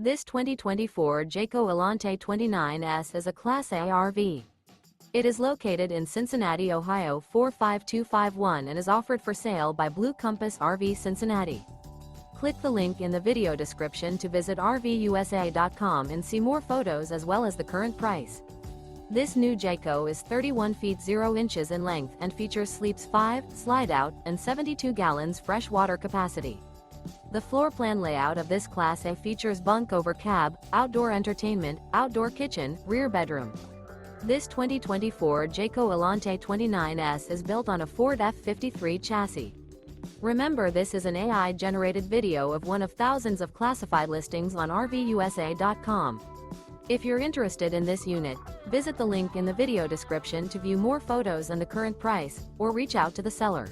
This 2024 Jayco Alante 29S is a Class A RV. It is located in Cincinnati, Ohio 45251 and is offered for sale by Blue Compass RV Cincinnati. Click the link in the video description to visit RVUSA.com and see more photos as well as the current price. This new Jayco is 31 feet 0 inches in length and features sleeps 5, slide-out, and 72 gallons fresh water capacity. The floor plan layout of this Class A features bunk over cab, outdoor entertainment, outdoor kitchen, rear bedroom. This 2024 Jayco Alante 29S is built on a Ford F53 chassis. Remember, this is an AI-generated video of one of thousands of classified listings on RVUSA.com. If you're interested in this unit, visit the link in the video description to view more photos and the current price, or reach out to the seller.